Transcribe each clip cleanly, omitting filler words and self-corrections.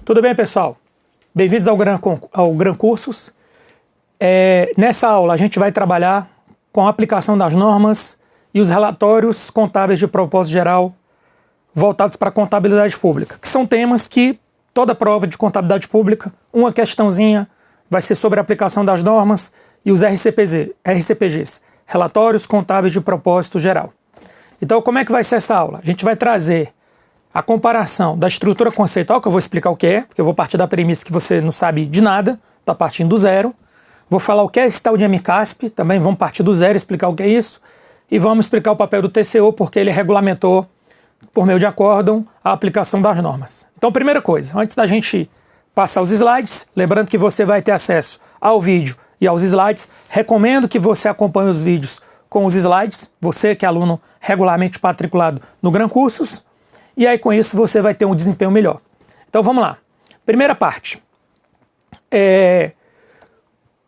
Tudo bem, pessoal? Bem-vindos ao Gran Cursos. Nessa aula a gente vai trabalhar com a aplicação das normas e os relatórios contábeis de propósito geral voltados para a contabilidade pública, que são temas que toda prova de contabilidade pública, uma questãozinha vai ser sobre a aplicação das normas e os RCPGs, relatórios contábeis de propósito geral. Então, como é que vai ser essa aula? A gente vai trazer a comparação da estrutura conceitual, que eu vou explicar o que é, porque eu vou partir da premissa que você não sabe de nada, está partindo do zero. Vou falar o que é esse tal de MCASP, também vamos partir do zero, explicar o que é isso. E vamos explicar o papel do TCU, porque ele regulamentou, por meio de acórdão, a aplicação das normas. Então, primeira coisa, antes da gente passar os slides, lembrando que você vai ter acesso ao vídeo e aos slides, recomendo que você acompanhe os vídeos com os slides, você que é aluno regularmente matriculado no Gran Cursos, e aí com isso você vai ter um desempenho melhor. Então vamos lá. Primeira parte.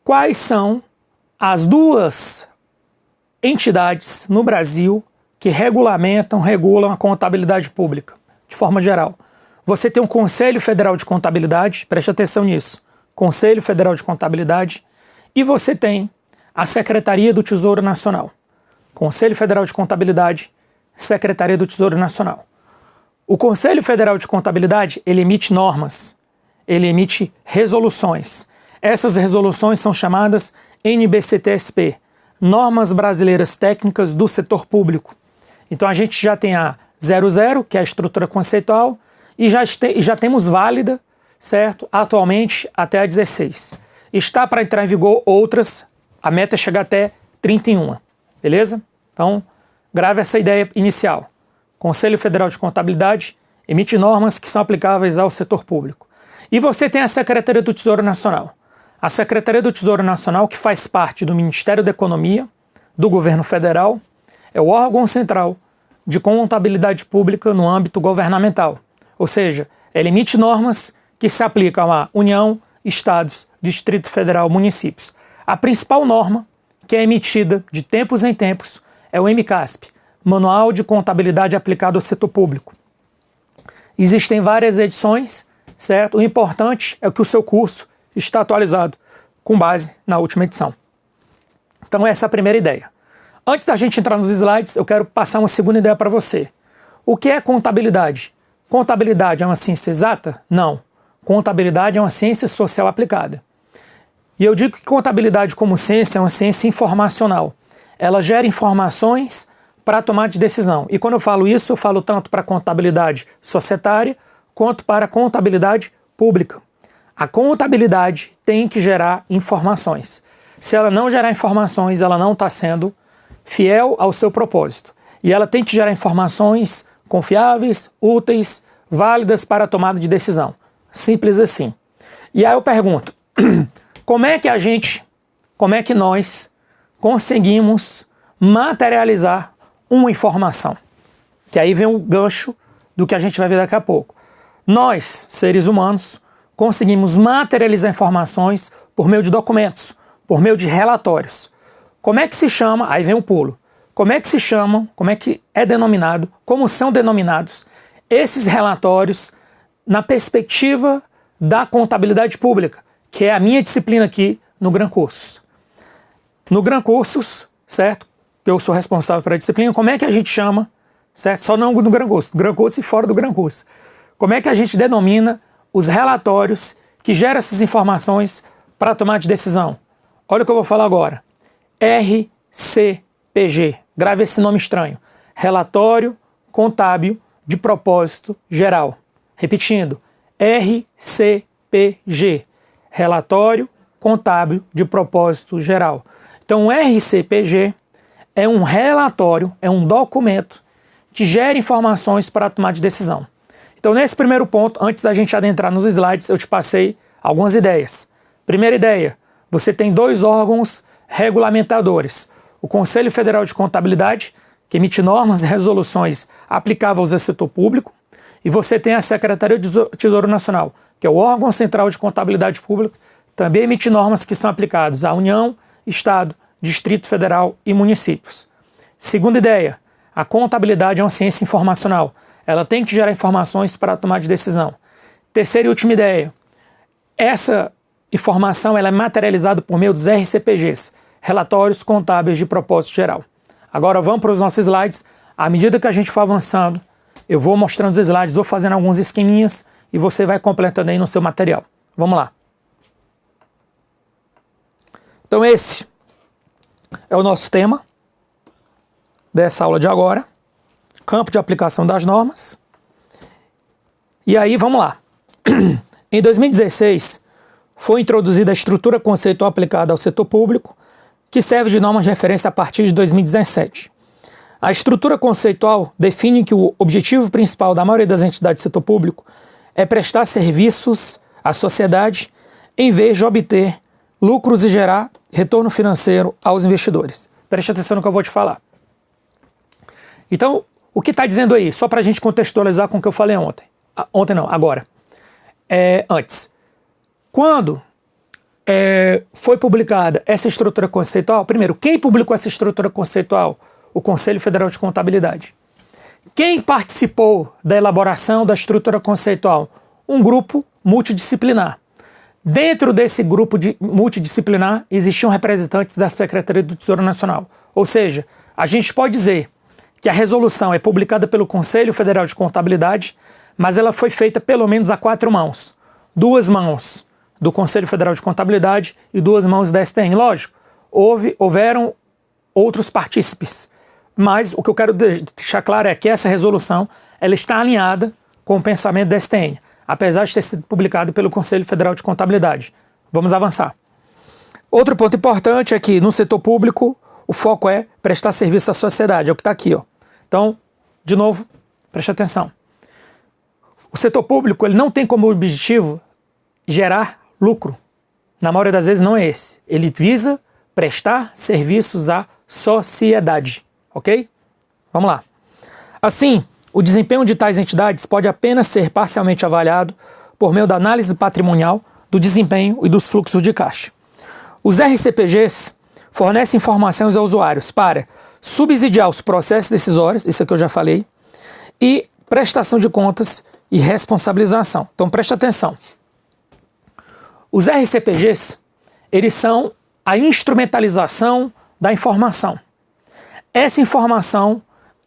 Quais são as duas entidades no Brasil que regulam a contabilidade pública, de forma geral? Você tem um Conselho Federal de Contabilidade, preste atenção nisso, Conselho Federal de Contabilidade, e você tem a Secretaria do Tesouro Nacional. Conselho Federal de Contabilidade, Secretaria do Tesouro Nacional. O Conselho Federal de Contabilidade, ele emite normas, ele emite resoluções. Essas resoluções são chamadas NBC-TSP, Normas Brasileiras Técnicas do Setor Público. Então a gente já tem a 00, que é a estrutura conceitual, e já temos válida, certo? Atualmente até a 16. Está para entrar em vigor outras, a meta é chegar até 31, beleza? Então, grave essa ideia inicial. Conselho Federal de Contabilidade emite normas que são aplicáveis ao setor público. E você tem a Secretaria do Tesouro Nacional. A Secretaria do Tesouro Nacional, que faz parte do Ministério da Economia, do Governo Federal, é o órgão central de contabilidade pública no âmbito governamental. Ou seja, ela emite normas que se aplicam à União, Estados, Distrito Federal, municípios. A principal norma, que é emitida de tempos em tempos, é o MCASP, Manual de Contabilidade Aplicado ao Setor Público. Existem várias edições, certo? O importante é que o seu curso está atualizado com base na última edição. Então essa é a primeira ideia. Antes da gente entrar nos slides, eu quero passar uma segunda ideia para você. O que é contabilidade? Contabilidade é uma ciência exata? Não. Contabilidade é uma ciência social aplicada. E eu digo que contabilidade como ciência é uma ciência informacional. Ela gera informações para tomar de decisão. E quando eu falo isso, eu falo tanto para a contabilidade societária quanto para a contabilidade pública. A contabilidade tem que gerar informações. Se ela não gerar informações, ela não está sendo fiel ao seu propósito. E ela tem que gerar informações confiáveis, úteis, válidas para a tomada de decisão. Simples assim. E aí eu pergunto, como é que nós conseguimos materializar uma informação? Que aí vem o gancho do que a gente vai ver daqui a pouco. Nós, seres humanos, conseguimos materializar informações por meio de documentos, por meio de relatórios. Como é que se chama? Aí vem o pulo. Como é que se chamam, como é que é denominado, como são denominados esses relatórios na perspectiva da contabilidade pública, que é a minha disciplina aqui no Gran Cursos. No Gran Cursos, certo? Eu sou responsável pela disciplina, como é que a gente chama, certo? Só não no Gran Curso e fora do Gran Curso. Como é que a gente denomina os relatórios que geram essas informações para tomar de decisão? Olha o que eu vou falar agora. RCPG. Grave esse nome estranho. Relatório Contábil de Propósito Geral. Repetindo. RCPG. Relatório Contábil de Propósito Geral. Então, o RCPG é um relatório, é um documento que gera informações para a tomada de decisão. Então, nesse primeiro ponto, antes da gente adentrar nos slides, eu te passei algumas ideias. Primeira ideia, você tem dois órgãos regulamentadores. O Conselho Federal de Contabilidade, que emite normas e resoluções aplicáveis ao setor público, e você tem a Secretaria do Tesouro Nacional, que é o órgão central de contabilidade pública, também emite normas que são aplicadas à União, Estado, Distrito Federal e municípios. Segunda ideia, a contabilidade é uma ciência informacional. Ela tem que gerar informações para tomar de decisão. Terceira e última ideia. Essa informação ela é materializada por meio dos RCPGs, Relatórios Contábeis de Propósito Geral. Agora vamos para os nossos slides. À medida que a gente for avançando, eu vou mostrando os slides, vou fazendo alguns esqueminhas e você vai completando aí no seu material. Vamos lá. Então esse é o nosso tema dessa aula de agora. Campo de aplicação das normas. E aí, vamos lá. Em 2016, foi introduzida a estrutura conceitual aplicada ao setor público, que serve de norma de referência a partir de 2017. A estrutura conceitual define que o objetivo principal da maioria das entidades do setor público é prestar serviços à sociedade em vez de obter lucros e gerar retorno financeiro aos investidores. Preste atenção no que eu vou te falar. Então, o que está dizendo aí? Só para a gente contextualizar com o que eu falei ontem. Ontem não, agora. Antes. Quando foi publicada essa estrutura conceitual, primeiro, quem publicou essa estrutura conceitual? O Conselho Federal de Contabilidade. Quem participou da elaboração da estrutura conceitual? Um grupo multidisciplinar. Dentro desse grupo multidisciplinar existiam representantes da Secretaria do Tesouro Nacional. Ou seja, a gente pode dizer que a resolução é publicada pelo Conselho Federal de Contabilidade, mas ela foi feita pelo menos a 4 mãos. 2 mãos do Conselho Federal de Contabilidade e 2 mãos da STN. Lógico, houveram outros partícipes, mas o que eu quero deixar claro é que essa resolução ela está alinhada com o pensamento da STN, apesar de ter sido publicado pelo Conselho Federal de Contabilidade. Vamos avançar. Outro ponto importante é que no setor público o foco é prestar serviço à sociedade, é o que está aqui, ó. Então, de novo, preste atenção. O setor público ele não tem como objetivo gerar lucro. Na maioria das vezes não é esse. Ele visa prestar serviços à sociedade, ok? Vamos lá. Assim, o desempenho de tais entidades pode apenas ser parcialmente avaliado por meio da análise patrimonial, do desempenho e dos fluxos de caixa. Os RCPGs fornecem informações aos usuários para subsidiar os processos decisórios, isso é que eu já falei, e prestação de contas e responsabilização. Então preste atenção. Os RCPGs, eles são a instrumentalização da informação. Essa informação,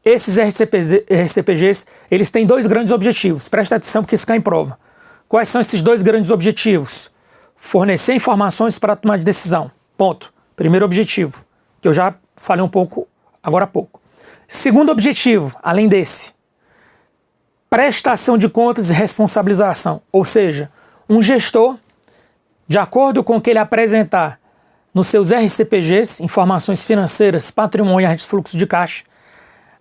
esses RCPGs, eles têm 2 grandes objetivos. Preste atenção porque isso cai em prova. Quais são esses 2 grandes objetivos? Fornecer informações para a tomada de decisão. Ponto. Primeiro objetivo, que eu já falei um pouco agora há pouco. Segundo objetivo, além desse, prestação de contas e responsabilização. Ou seja, um gestor, de acordo com o que ele apresentar nos seus RCPGs, informações financeiras, patrimoniais de fluxo de caixa,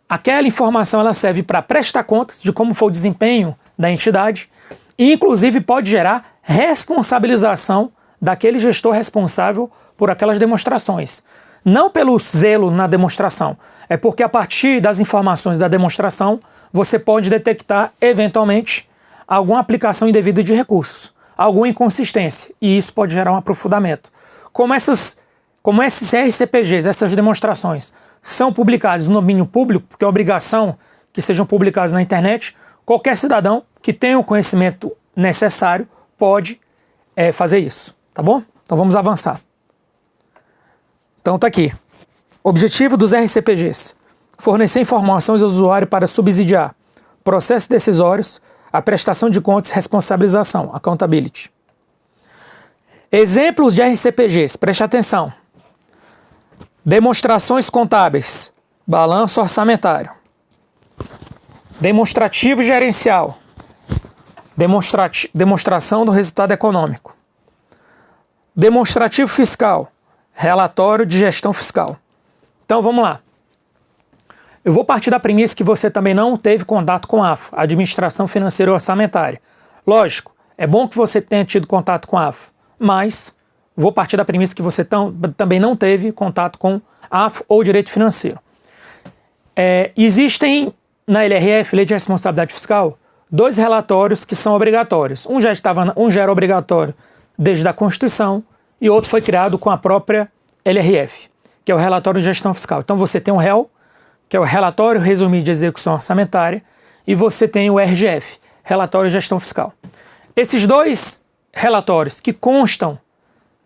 aquela informação ela serve para prestar contas de como foi o desempenho da entidade e inclusive pode gerar responsabilização daquele gestor responsável por aquelas demonstrações. Não pelo zelo na demonstração, é porque a partir das informações da demonstração você pode detectar eventualmente alguma aplicação indevida de recursos, alguma inconsistência, e isso pode gerar um aprofundamento. Como esses RCPGs, essas demonstrações, são publicadas no domínio público, porque é obrigação que sejam publicadas na internet, qualquer cidadão que tenha o conhecimento necessário pode fazer isso, tá bom? Então vamos avançar. Então tá aqui. Objetivo dos RCPGs: fornecer informações ao usuário para subsidiar processos decisórios, a prestação de contas e responsabilização, accountability. Exemplos de RCPGs, preste atenção. Demonstrações contábeis, balanço orçamentário. Demonstrativo gerencial, demonstração do resultado econômico. Demonstrativo fiscal, relatório de gestão fiscal. Então vamos lá. Eu vou partir da premissa que você também não teve contato com a AFO, Administração Financeira e Orçamentária. Lógico, é bom que você tenha tido contato com a AFO, mas vou partir da premissa que você também não teve contato com AFO ou Direito Financeiro. Existem na LRF, Lei de Responsabilidade Fiscal, 2 relatórios que são obrigatórios. Um já era obrigatório desde a Constituição e outro foi criado com a própria LRF, que é o Relatório de Gestão Fiscal. Então você tem o REL, que é o Relatório Resumido de Execução Orçamentária, e você tem o RGF, Relatório de Gestão Fiscal. Esses dois relatórios que constam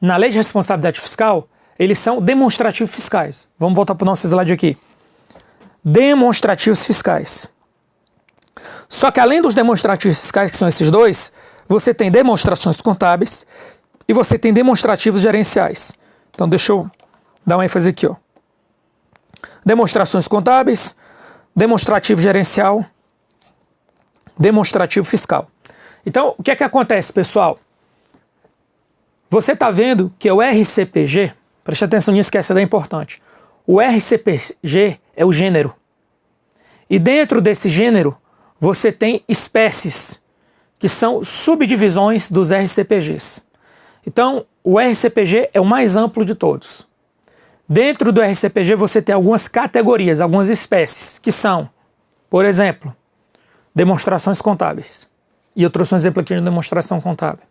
na Lei de Responsabilidade Fiscal, eles são demonstrativos fiscais. Vamos voltar para o nosso slide aqui. Demonstrativos fiscais. Só que além dos demonstrativos fiscais, que são esses dois, você tem demonstrações contábeis e você tem demonstrativos gerenciais. Então deixa eu dar uma ênfase aqui, ó. Demonstrações contábeis, demonstrativo gerencial, demonstrativo fiscal. Então, o que é que acontece, pessoal? Você está vendo que o RCPG, preste atenção nisso que essa é importante, o RCPG é o gênero. E dentro desse gênero, você tem espécies, que são subdivisões dos RCPGs. Então, o RCPG é o mais amplo de todos. Dentro do RCPG você tem algumas categorias, algumas espécies, que são, por exemplo, demonstrações contábeis. E eu trouxe um exemplo aqui de demonstração contábil.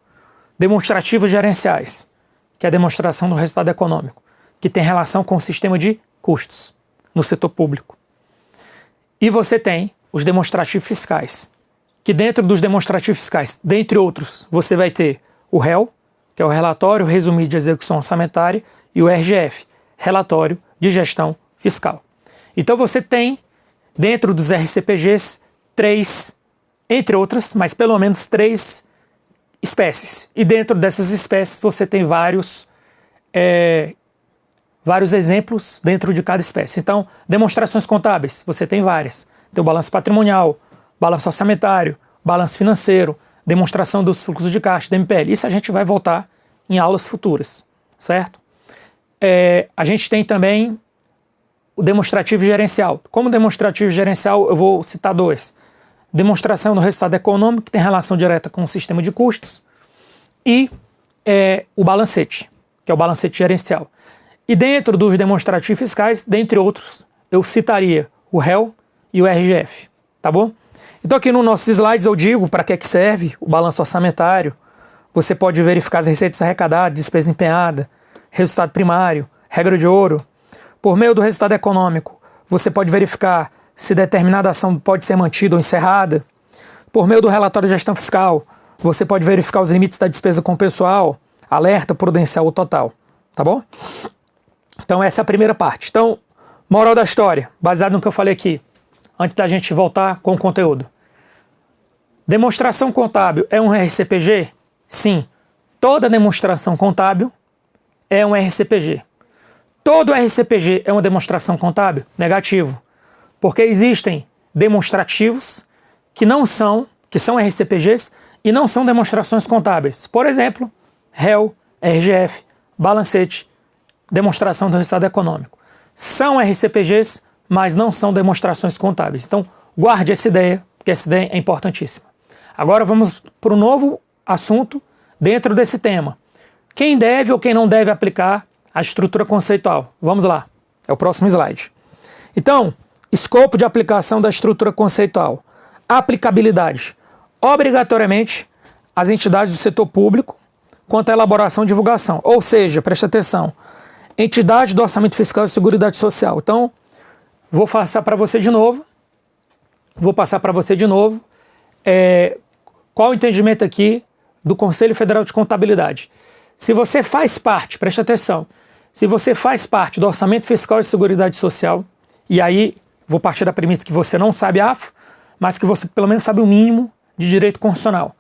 Demonstrativos gerenciais, que é a demonstração do resultado econômico, que tem relação com o sistema de custos no setor público. E você tem os demonstrativos fiscais, que dentro dos demonstrativos fiscais, dentre outros, você vai ter o REL, que é o Relatório Resumido de Execução Orçamentária, e o RGF, Relatório de Gestão Fiscal. Então você tem, dentro dos RCPGs, três, entre outras, mas pelo menos três espécies. E dentro dessas espécies você tem vários exemplos dentro de cada espécie. Então, demonstrações contábeis, você tem várias. Tem o balanço patrimonial, balanço orçamentário, balanço financeiro, demonstração dos fluxos de caixa, DMPL. Isso a gente vai voltar em aulas futuras, certo? A gente tem também o demonstrativo gerencial. Como demonstrativo gerencial, eu vou citar dois. Demonstração do resultado econômico, que tem relação direta com o sistema de custos, e o balancete, que é o balancete gerencial. E dentro dos demonstrativos fiscais, dentre outros, eu citaria o REL e o RGF, tá bom? Então aqui nos nossos slides eu digo para que é que serve o balanço orçamentário. Você pode verificar as receitas arrecadadas, despesa empenhada, resultado primário, regra de ouro. Por meio do resultado econômico, você pode verificar se determinada ação pode ser mantida ou encerrada. Por meio do relatório de gestão fiscal, você pode verificar os limites da despesa com o pessoal, alerta, prudencial ou total, tá bom? Então essa é a primeira parte. Então, moral da história, baseado no que eu falei aqui, antes da gente voltar com o conteúdo. Demonstração contábil é um RCPG? Sim. Toda demonstração contábil é um RCPG. Todo RCPG é uma demonstração contábil? Negativo. Porque existem demonstrativos que são RCPGs e não são demonstrações contábeis. Por exemplo, REL, RGF, balancete, demonstração do resultado econômico. São RCPGs, mas não são demonstrações contábeis. Então, guarde essa ideia, porque essa ideia é importantíssima. Agora vamos para um novo assunto dentro desse tema. Quem deve ou quem não deve aplicar a estrutura conceitual? Vamos lá, é o próximo slide. Então, escopo de aplicação da estrutura conceitual. Aplicabilidade. Obrigatoriamente, as entidades do setor público, quanto à elaboração e divulgação. Ou seja, preste atenção, entidades do orçamento fiscal e seguridade social. Então, vou passar para você de novo. Qual o entendimento aqui do Conselho Federal de Contabilidade? Se você faz parte, preste atenção, se você faz parte do orçamento fiscal e seguridade social, e aí vou partir da premissa que você não sabe AFO, mas que você pelo menos sabe o mínimo de direito constitucional.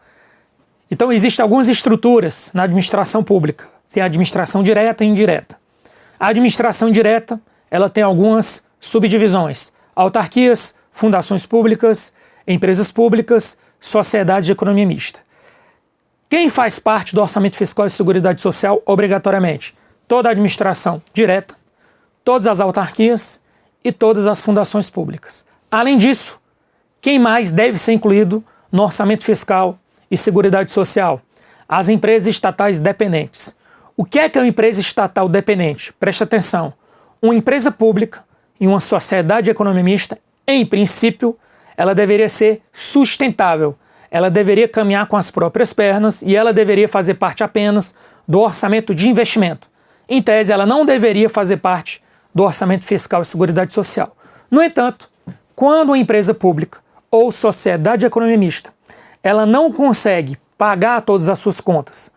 Então existem algumas estruturas na administração pública. Tem a administração direta e indireta. A administração direta, ela tem algumas subdivisões. Autarquias, fundações públicas, empresas públicas, sociedade de economia mista. Quem faz parte do orçamento fiscal e seguridade social obrigatoriamente? Toda a administração direta, todas as autarquias e todas as fundações públicas. Além disso, quem mais deve ser incluído no orçamento fiscal e seguridade social? As empresas estatais dependentes. O que é uma empresa estatal dependente? Preste atenção. Uma empresa pública e uma sociedade de economia mista, em princípio, ela deveria ser sustentável. Ela deveria caminhar com as próprias pernas e ela deveria fazer parte apenas do orçamento de investimento. Em tese, ela não deveria fazer parte do orçamento fiscal e seguridade social. No entanto, quando uma empresa pública ou sociedade de economia mista, ela não consegue pagar todas as suas contas,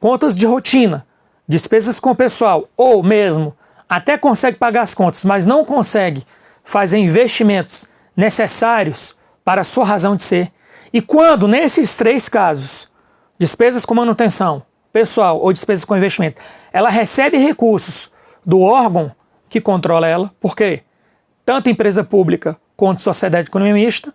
contas de rotina, despesas com o pessoal, ou mesmo até consegue pagar as contas, mas não consegue fazer investimentos necessários para a sua razão de ser. E quando, nesses 3 casos, despesas com manutenção, pessoal ou despesas com investimento, ela recebe recursos do órgão que controla ela, porque tanto empresa pública quanto sociedade de economia mista,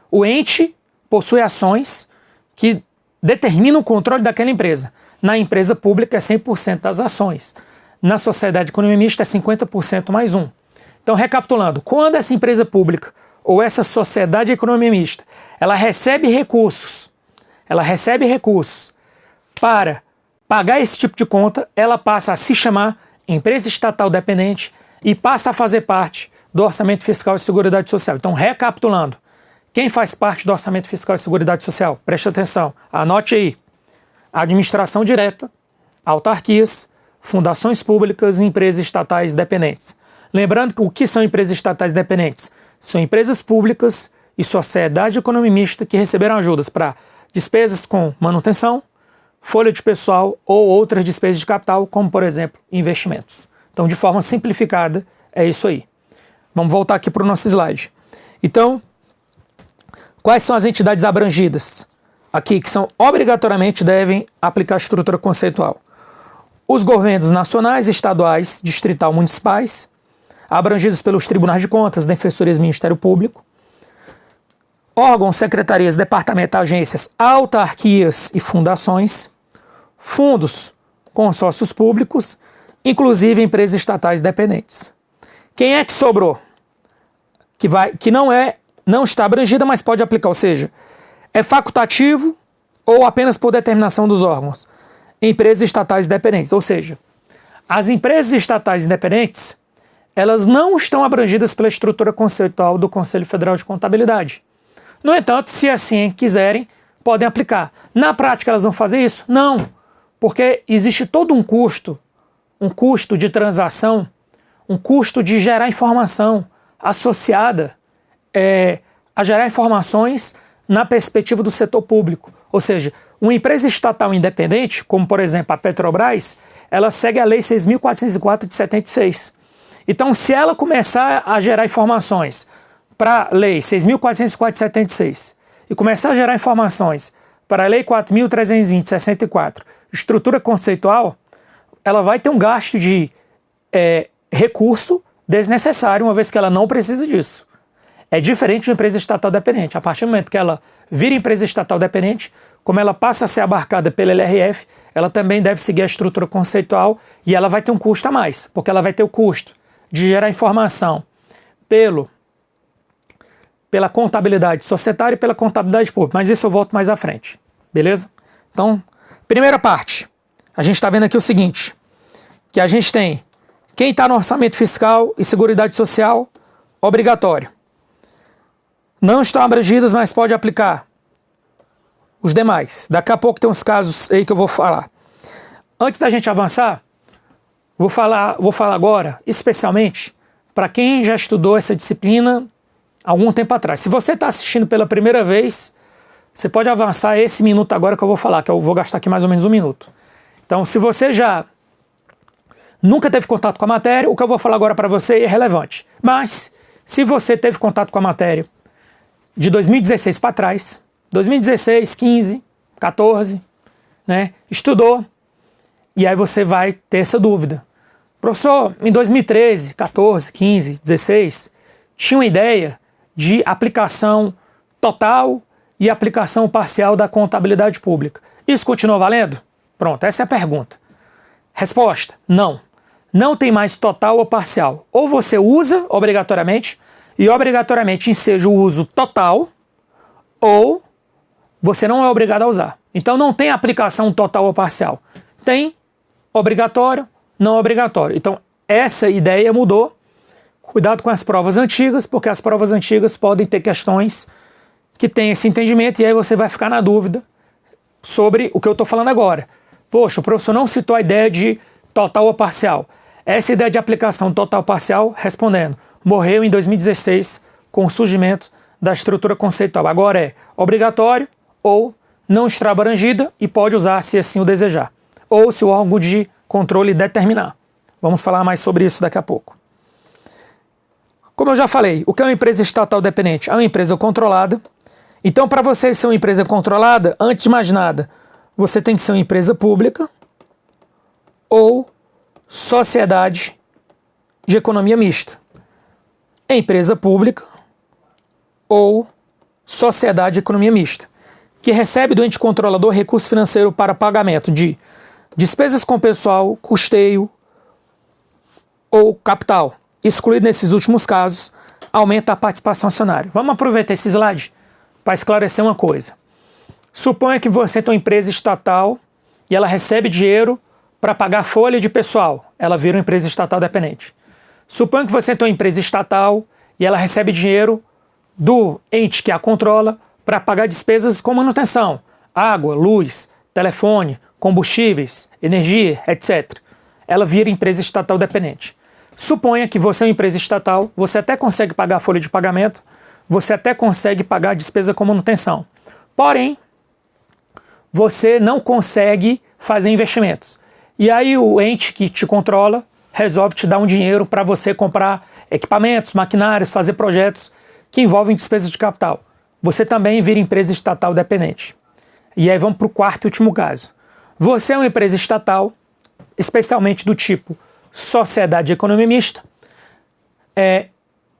o ente possui ações que determinam o controle daquela empresa. Na empresa pública é 100% das ações. Na sociedade de economia mista é 50% mais 1. Então, recapitulando, quando essa empresa pública ou essa sociedade de economia mista, ela recebe recursos para pagar esse tipo de conta, ela passa a se chamar empresa estatal dependente e passa a fazer parte do Orçamento Fiscal e Seguridade Social. Então, recapitulando, quem faz parte do Orçamento Fiscal e Seguridade Social? Preste atenção, anote aí. Administração direta, autarquias, fundações públicas e empresas estatais dependentes. Lembrando que o que são empresas estatais dependentes? São empresas públicas e sociedade de economia mista que receberam ajudas para despesas com manutenção, folha de pessoal ou outras despesas de capital, como, por exemplo, investimentos. Então, de forma simplificada, é isso aí. Vamos voltar aqui para o nosso slide. Então, quais são as entidades abrangidas? Aqui, que são obrigatoriamente devem aplicar a estrutura conceitual. Os governos nacionais, estaduais, distrital, municipais, abrangidos pelos tribunais de contas, defensorias, Ministério Público, órgãos, secretarias, departamentos, agências, autarquias e fundações, fundos, consórcios públicos, inclusive empresas estatais dependentes. Quem é que sobrou? Que não está abrangida, mas pode aplicar, ou seja, é facultativo ou apenas por determinação dos órgãos? Empresas estatais dependentes, ou seja, as empresas estatais independentes, elas não estão abrangidas pela estrutura conceitual do Conselho Federal de Contabilidade. No entanto, se assim quiserem, podem aplicar. Na prática, elas vão fazer isso? Não, porque existe todo um custo de transação, um custo de gerar informação associada a gerar informações na perspectiva do setor público. Ou seja, uma empresa estatal independente, como por exemplo a Petrobras, ela segue a Lei 6.404 de 76. Então, se ela começar a gerar informações para a Lei 6.404 de 76 e começar a gerar informações para a Lei 4.320 de 64, estrutura conceitual, ela vai ter um gasto de recurso desnecessário, uma vez que ela não precisa disso. É diferente de uma empresa estatal dependente. A partir do momento que ela vira empresa estatal dependente, como ela passa a ser abarcada pela LRF, ela também deve seguir a estrutura conceitual e ela vai ter um custo a mais, porque ela vai ter o custo de gerar informação pela contabilidade societária e pela contabilidade pública. Mas isso eu volto mais à frente. Beleza? Então, primeira parte. A gente está vendo aqui o seguinte, que a gente tem quem está no orçamento fiscal e seguridade social, obrigatório. Não estão abrangidas, mas pode aplicar os demais. Daqui a pouco tem uns casos aí que eu vou falar. Antes da gente avançar, vou falar agora, especialmente, para quem já estudou essa disciplina algum tempo atrás. Se você está assistindo pela primeira vez, você pode avançar esse minuto agora que eu vou falar, que eu vou gastar aqui mais ou menos 1 minuto. Então, se você já nunca teve contato com a matéria, o que eu vou falar agora para você é relevante. Mas, se você teve contato com a matéria de 2016 para trás, 2016, 15, 14, né, estudou, e aí você vai ter essa dúvida. Professor, em 2013, 14, 15, 16, tinha uma ideia de aplicação total e aplicação parcial da contabilidade pública. Isso continua valendo? Pronto, essa é a pergunta. Resposta, não. Não tem mais total ou parcial. Ou você usa obrigatoriamente, e obrigatoriamente enseja o uso total, ou você não é obrigado a usar. Então não tem aplicação total ou parcial. Tem obrigatório, não obrigatório. Então essa ideia mudou. Cuidado com as provas antigas, porque as provas antigas podem ter questões que têm esse entendimento, e aí você vai ficar na dúvida sobre o que eu estou falando agora. Poxa, o professor não citou a ideia de total ou parcial. Essa ideia de aplicação total ou parcial, respondendo, morreu em 2016 com o surgimento da estrutura conceitual. Agora é obrigatório ou não estará abrangida e pode usar se assim o desejar, ou se o órgão de controle determinar. Vamos falar mais sobre isso daqui a pouco. Como eu já falei, o que é uma empresa estatal dependente? É uma empresa controlada. Então, para você ser uma empresa controlada, antes de mais nada, você tem que ser uma empresa pública ou sociedade de economia mista. Empresa pública ou sociedade de economia mista, que recebe do ente controlador recurso financeiro para pagamento de despesas com pessoal, custeio ou capital. Excluído nesses últimos casos, aumenta a participação acionária. Vamos aproveitar esse slide para esclarecer uma coisa. Suponha que você tem uma empresa estatal e ela recebe dinheiro para pagar folha de pessoal. Ela vira uma empresa estatal dependente. Suponha que você tem uma empresa estatal e ela recebe dinheiro do ente que a controla para pagar despesas com manutenção, água, luz, telefone, combustíveis, energia, etc. Ela vira empresa estatal dependente. Suponha que você é uma empresa estatal, você até consegue pagar a folha de pagamento, você até consegue pagar a despesa com manutenção. Porém, você não consegue fazer investimentos. E aí o ente que te controla resolve te dar um dinheiro para você comprar equipamentos, maquinários, fazer projetos que envolvem despesas de capital. Você também vira empresa estatal dependente. E aí vamos para o quarto e último caso. Você é uma empresa estatal, especialmente do tipo sociedade de economia mista.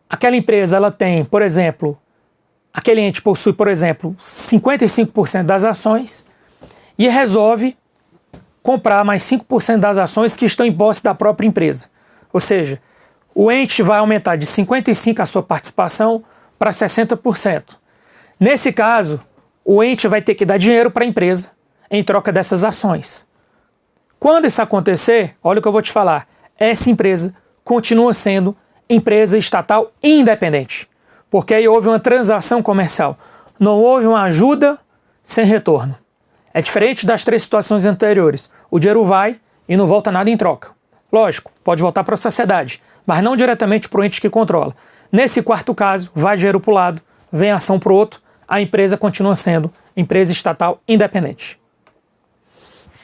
Aquela empresa ela tem, por exemplo, aquele ente possui, por exemplo, 55% das ações e resolve comprar mais 5% das ações que estão em posse da própria empresa. Ou seja, o ente vai aumentar de 55% a sua participação para 60%. Nesse caso, o ente vai ter que dar dinheiro para a empresa em troca dessas ações. Quando isso acontecer, olha o que eu vou te falar, essa empresa continua sendo empresa estatal independente, porque aí houve uma transação comercial, não houve uma ajuda sem retorno. É diferente das três situações anteriores. O dinheiro vai e não volta nada em troca. Lógico, pode voltar para a sociedade, mas não diretamente para o ente que controla. Nesse quarto caso, vai dinheiro para o lado, vem ação para o outro, a empresa continua sendo empresa estatal independente.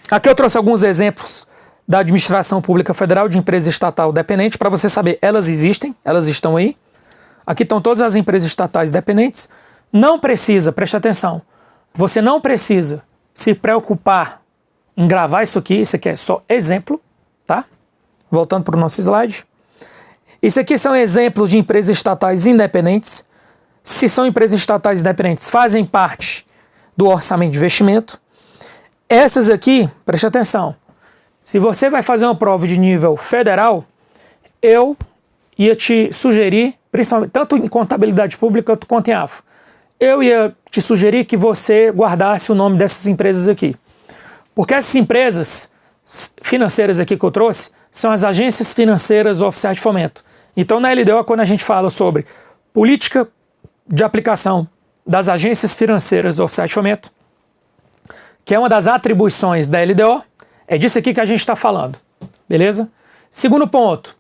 Aqui eu trouxe alguns exemplos da administração pública federal de empresa estatal dependente, para você saber, elas existem, elas estão aí. Aqui estão todas as empresas estatais dependentes. Não precisa, preste atenção, você não precisa se preocupar em gravar isso aqui é só exemplo, tá? Voltando para o nosso slide. Isso aqui são exemplos de empresas estatais independentes. Se são empresas estatais independentes, fazem parte do orçamento de investimento. Essas aqui, preste atenção, se você vai fazer uma prova de nível federal, eu ia te sugerir, principalmente tanto em contabilidade pública quanto em AFO, eu ia te sugerir que você guardasse o nome dessas empresas aqui. Porque essas empresas financeiras aqui que eu trouxe são as agências financeiras oficiais de fomento. Então na LDO, quando a gente fala sobre política de aplicação das agências financeiras oficiais de fomento, que é uma das atribuições da LDO, é disso aqui que a gente está falando, beleza? Segundo ponto,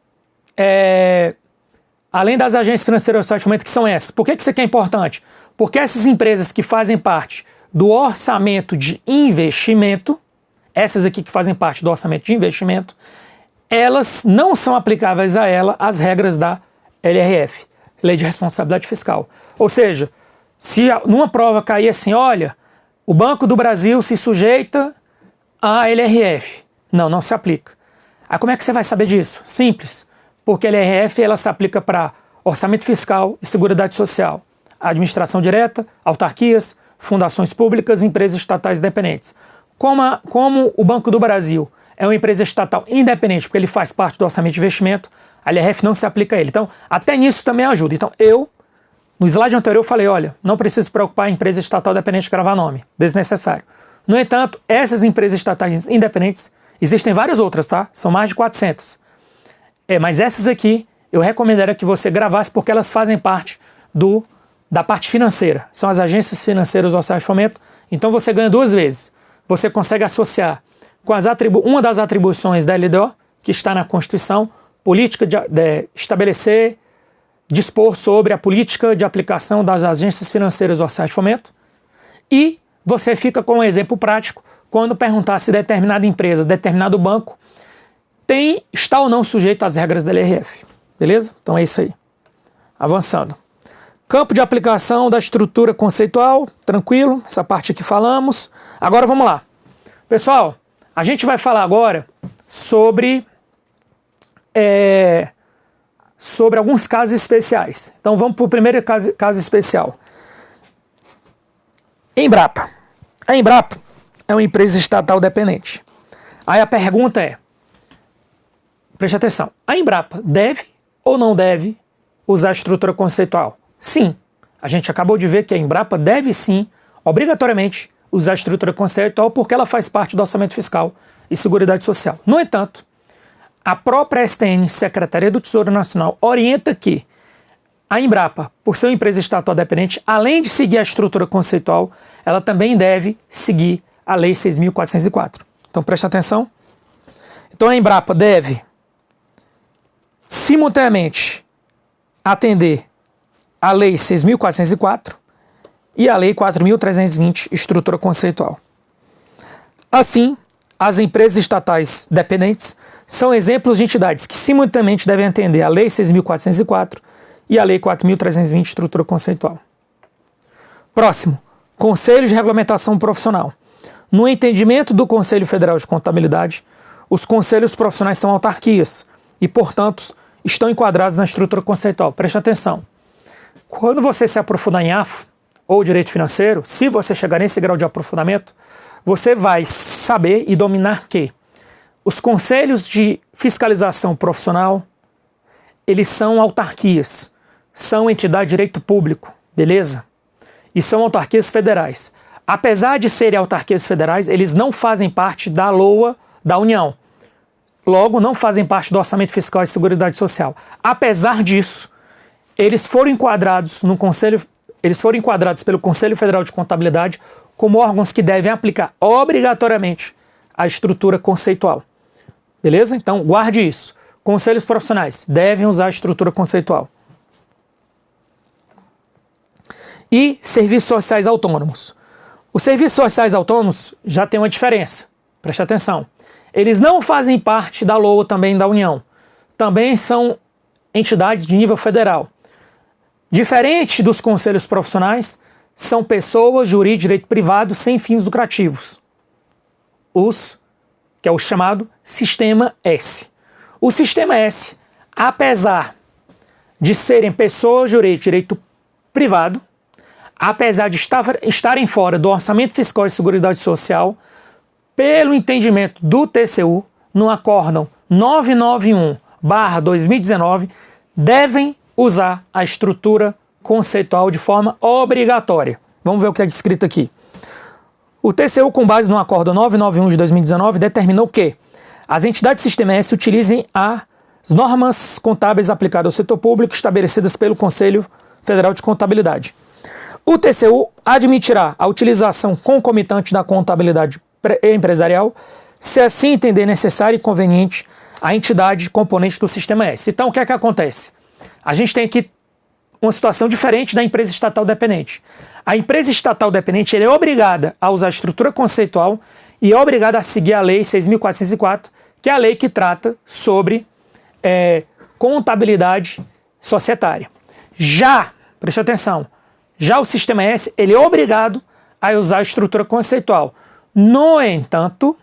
além das agências financeiras oficiais de fomento, que são essas, por que isso aqui é importante? Porque essas empresas que fazem parte do orçamento de investimento, essas aqui que fazem parte do orçamento de investimento, elas não são aplicáveis a ela as regras da LRF, Lei de Responsabilidade Fiscal. Ou seja, se numa prova cair assim, olha, o Banco do Brasil se sujeita à LRF. Não se aplica. Aí como é que você vai saber disso? Simples, porque a LRF ela se aplica para orçamento fiscal e seguridade social, administração direta, autarquias, fundações públicas e empresas estatais independentes. Como o Banco do Brasil é uma empresa estatal independente, porque ele faz parte do orçamento de investimento, a LRF não se aplica a ele. Então, até nisso também ajuda. Então, no slide anterior, eu falei, olha, não precisa se preocupar em empresa estatal independente gravar nome, desnecessário. No entanto, essas empresas estatais independentes, existem várias outras, tá? São mais de 400. Mas essas aqui, eu recomendaria que você gravasse, porque elas fazem parte da parte financeira. São as agências financeiras oficiais de fomento. Então, você ganha duas vezes. Você consegue associar com uma das atribuições da LDO, que está na Constituição, política de dispor sobre a política de aplicação das agências financeiras oficiais de fomento, e você fica com um exemplo prático quando perguntar se determinada empresa, determinado banco, está ou não sujeito às regras da LRF. Beleza? Então é isso aí. Avançando. Campo de aplicação da estrutura conceitual, tranquilo, essa parte aqui falamos. Agora vamos lá. Pessoal, a gente vai falar agora sobre alguns casos especiais. Então vamos para o primeiro caso especial. Embrapa. A Embrapa é uma empresa estatal dependente. Aí a pergunta é, preste atenção, a Embrapa deve ou não deve usar a estrutura conceitual? Sim, a gente acabou de ver que a Embrapa deve sim, obrigatoriamente, usar a estrutura conceitual porque ela faz parte do orçamento fiscal e Seguridade Social. No entanto, a própria STN, Secretaria do Tesouro Nacional, orienta que a Embrapa, por ser uma empresa estatal dependente, além de seguir a estrutura conceitual, ela também deve seguir a Lei 6.404. Então preste atenção. Então a Embrapa deve simultaneamente atender a Lei 6.404 e a Lei 4.320, estrutura conceitual. Assim, as empresas estatais dependentes são exemplos de entidades que simultaneamente devem atender a Lei 6.404 e a Lei 4.320, estrutura conceitual. Próximo, Conselho de Regulamentação Profissional. No entendimento do Conselho Federal de Contabilidade, os conselhos profissionais são autarquias e, portanto, estão enquadrados na estrutura conceitual. Preste atenção. Quando você se aprofundar em AFO ou direito financeiro, se você chegar nesse grau de aprofundamento, você vai saber e dominar que os conselhos de fiscalização profissional, eles são autarquias, são entidade de direito público, beleza? E são autarquias federais. Apesar de serem autarquias federais, eles não fazem parte da LOA da União. Logo, não fazem parte do Orçamento Fiscal e Seguridade Social. Apesar disso, eles foram enquadrados pelo Conselho Federal de Contabilidade como órgãos que devem aplicar obrigatoriamente a estrutura conceitual. Beleza? Então, guarde isso. Conselhos profissionais devem usar a estrutura conceitual. E serviços sociais autônomos. Os serviços sociais autônomos já tem uma diferença. Preste atenção. Eles não fazem parte da LOA também da União. Também são entidades de nível federal. Diferente dos conselhos profissionais, são pessoas jurídicas de direito privado sem fins lucrativos. Que é o chamado Sistema S. O Sistema S, apesar de serem pessoas jurídicas de direito privado, apesar de estarem fora do Orçamento Fiscal e Seguridade Social, pelo entendimento do TCU, no Acórdão 991/2019, devem usar a estrutura conceitual de forma obrigatória. Vamos ver o que é escrito aqui. O TCU, com base no Acórdão 991 de 2019, determinou que as entidades do Sistema S utilizem as normas contábeis aplicadas ao setor público estabelecidas pelo Conselho Federal de Contabilidade. O TCU admitirá a utilização concomitante da contabilidade empresarial, se assim entender necessário e conveniente a entidade componente do Sistema S. Então, o que é que acontece? A gente tem aqui uma situação diferente da empresa estatal dependente. A empresa estatal dependente é obrigada a usar a estrutura conceitual e é obrigada a seguir a Lei 6.404, que é a lei que trata sobre contabilidade societária. Preste atenção, já o Sistema S, ele é obrigado a usar a estrutura conceitual. No entanto,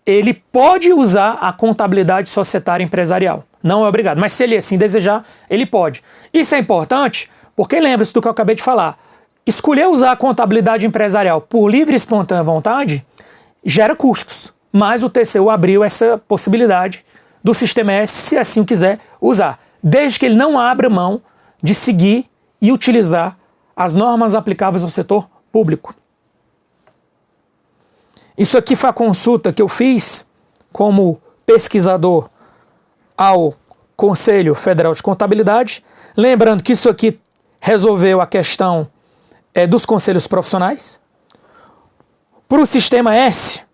ele pode usar a contabilidade societária empresarial. Não é obrigado, mas se ele assim desejar, ele pode. Isso é importante porque lembre-se do que eu acabei de falar. Escolher usar a contabilidade empresarial por livre e espontânea vontade gera custos, mas o TCU abriu essa possibilidade do Sistema S, se assim quiser usar, desde que ele não abra mão de seguir e utilizar as normas aplicáveis ao setor público. Isso aqui foi a consulta que eu fiz como pesquisador ao Conselho Federal de Contabilidade. Lembrando que isso aqui resolveu a questão dos conselhos profissionais. Para o Sistema S,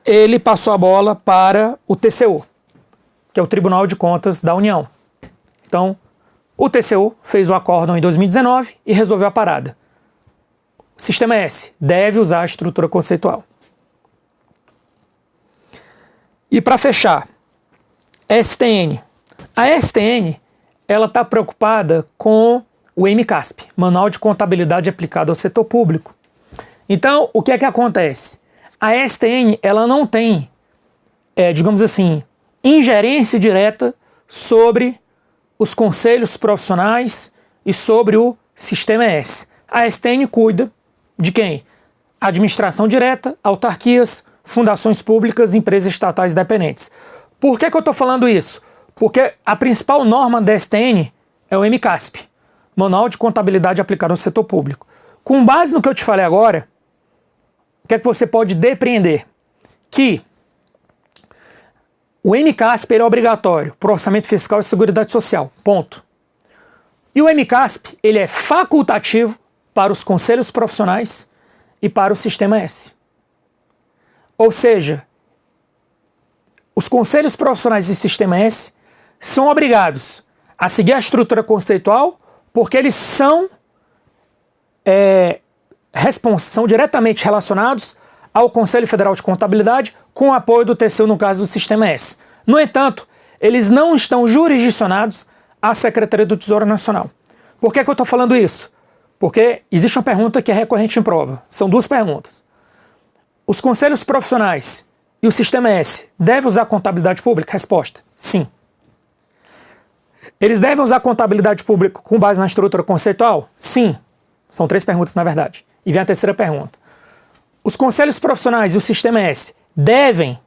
ele passou a bola para o TCU, que é o Tribunal de Contas da União. Então, o TCU fez o acórdão em 2019 e resolveu a parada. Sistema S deve usar a estrutura conceitual. E para fechar, STN. A STN, ela está preocupada com o MCASP, Manual de Contabilidade Aplicada ao Setor Público. Então, o que é que acontece? A STN, ela não tem, digamos assim, ingerência direta sobre os conselhos profissionais e sobre o Sistema S. A STN cuida de quem? Administração direta, autarquias, fundações públicas e empresas estatais dependentes. Por que eu estou falando isso? Porque a principal norma da STN é o MCASP, Manual de Contabilidade Aplicada ao Setor Público. Com base no que eu te falei agora, o que é que você pode depreender? Que o MCASP é obrigatório para o Orçamento Fiscal e Seguridade Social, ponto. E o MCASP ele é facultativo para os conselhos profissionais e para o Sistema S. Ou seja, os conselhos profissionais e Sistema S são obrigados a seguir a estrutura conceitual porque eles são diretamente relacionados ao Conselho Federal de Contabilidade com o apoio do TCU no caso do Sistema S. No entanto, eles não estão jurisdicionados à Secretaria do Tesouro Nacional. Por que eu estou falando isso? Porque existe uma pergunta que é recorrente em prova. São duas perguntas. Os conselhos profissionais e o Sistema S devem usar contabilidade pública? Resposta: sim. Eles devem usar contabilidade pública com base na estrutura conceitual? Sim. São 3 perguntas, na verdade. E vem a terceira pergunta. Os conselhos profissionais e o Sistema S devem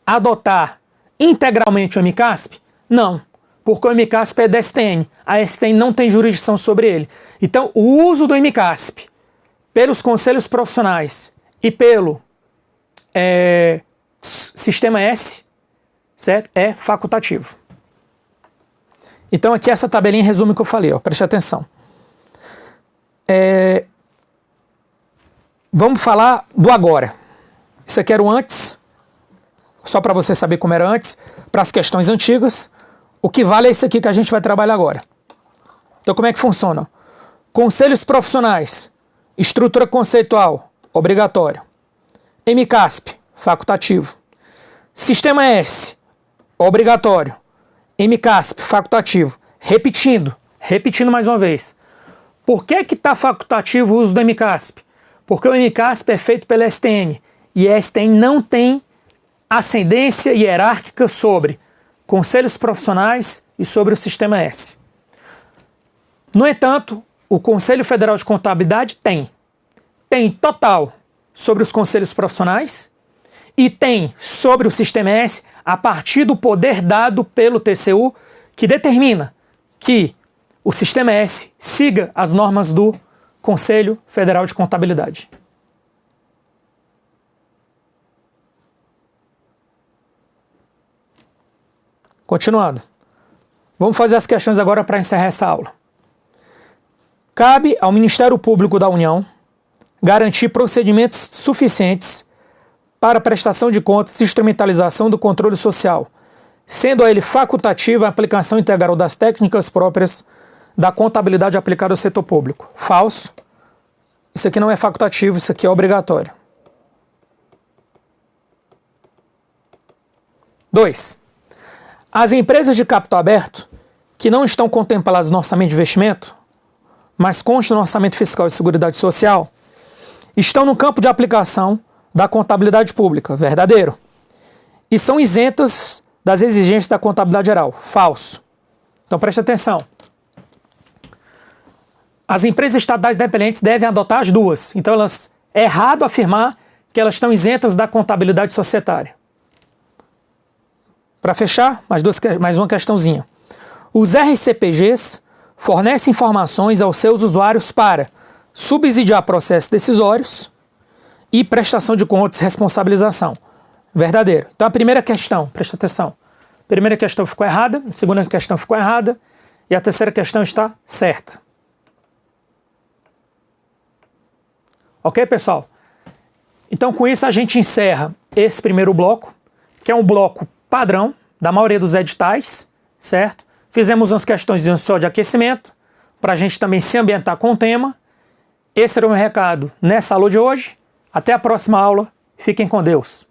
adotar integralmente o MCASP? Não, porque o MCASP é da STN. A STN não tem jurisdição sobre ele. Então, o uso do MCASP pelos conselhos profissionais e pelo Sistema S, certo? É facultativo. Então, aqui essa tabelinha resume o que eu falei, ó, preste atenção. Vamos falar do agora. Isso aqui era o antes, só para você saber como era antes, para as questões antigas. O que vale é isso aqui que a gente vai trabalhar agora. Então, como é que funciona? Conselhos profissionais, estrutura conceitual, obrigatório. MCASP, facultativo. Sistema S, obrigatório. MCASP, facultativo. Repetindo mais uma vez. Por que está facultativo o uso do MCASP? Porque o MCASP é feito pela STN. E a STN não tem ascendência hierárquica sobre conselhos profissionais e sobre o Sistema S. No entanto, o Conselho Federal de Contabilidade tem total sobre os conselhos profissionais e tem sobre o Sistema S a partir do poder dado pelo TCU, que determina que o Sistema S siga as normas do Conselho Federal de Contabilidade. Continuando. Vamos fazer as questões agora para encerrar essa aula. Cabe ao Ministério Público da União garantir procedimentos suficientes para prestação de contas e instrumentalização do controle social, sendo a ele facultativa a aplicação integral das técnicas próprias da contabilidade aplicada ao setor público. Falso. Isso aqui não é facultativo, isso aqui é obrigatório. 2. As empresas de capital aberto, que não estão contempladas no orçamento de investimento, mas constam no orçamento fiscal e seguridade social, estão no campo de aplicação da contabilidade pública, verdadeiro, e são isentas das exigências da contabilidade geral, falso. Então preste atenção. As empresas estatais dependentes devem adotar as duas, então é errado afirmar que elas estão isentas da contabilidade societária. Para fechar, mais uma questãozinha. Os RCPGs fornecem informações aos seus usuários para subsidiar processos decisórios e prestação de contas e responsabilização. Verdadeiro. Então a primeira questão, presta atenção. A primeira questão ficou errada, a segunda questão ficou errada e a terceira questão está certa. Ok, pessoal? Então com isso a gente encerra esse primeiro bloco, que é um bloco padrão da maioria dos editais, certo? Fizemos umas questões só de aquecimento, para a gente também se ambientar com o tema. Esse era o meu recado nessa aula de hoje. Até a próxima aula. Fiquem com Deus.